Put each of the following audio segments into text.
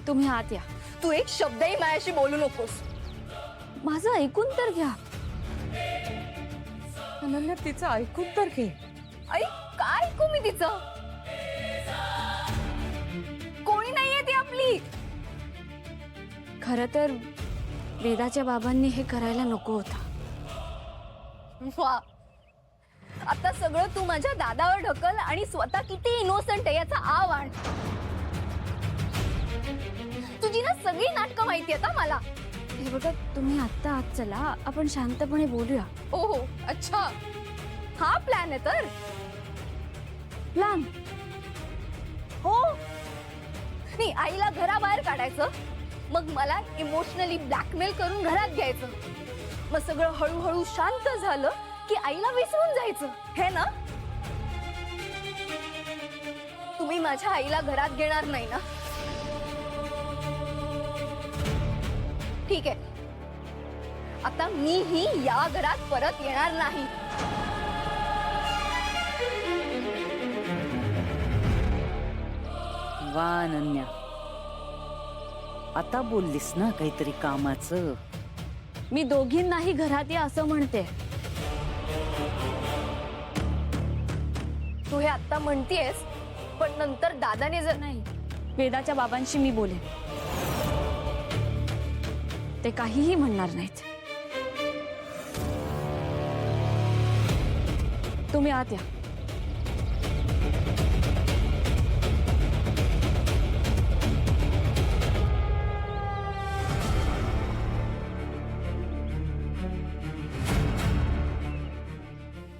तुम्ही आत या. तू एक शब्दही माझ्याशी बोलू नकोस. माझं ऐकून तर घ्या. अनन्या तिचं ऐकून तर घे. आई काय ऐकू मी तिचं? कोणी नाहीये ती आपली. खरं तर वेदाच्या बाबांनी हे करायला नको होतं. वा, आता सगळं तू माझ्या दादावर ढकल आणि स्वतः किती इनोसंट आहे याचा आव आण. तुझी ना सगळी नाटकं माहिती आहेत मला. हे बघा, तुम्ही आत्ता आत चला, आपण शांतपणे बोलूया. ओ हो, अच्छा, हा प्लॅन आहे तर. प्लॅन? हो, नाही, आईला घराबाहेर काढायचं, मग मला इमोशनली ब्लॅकमेल करून घरात घ्यायचं. मग सगळं हळूहळू शांत झालं की आईला विसरून जायचं, हे ना? तुम्ही माझ्या आईला घरात घेणार नाही ना? ठीक आहे, आता मीही या घरात परत येणार नाही. वा अनन्या, आता बोललीस ना काहीतरी कामाचं. मी दोघींनाही घरात या असं म्हणते. तू हे आता म्हणतेस, पण नंतर दादाने जर नाही, वेदाच्या बाबांशी मी बोलेन. ते काहीही म्हणणार नाहीत. तुम्ही आत या.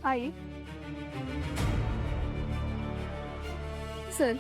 आई, सर,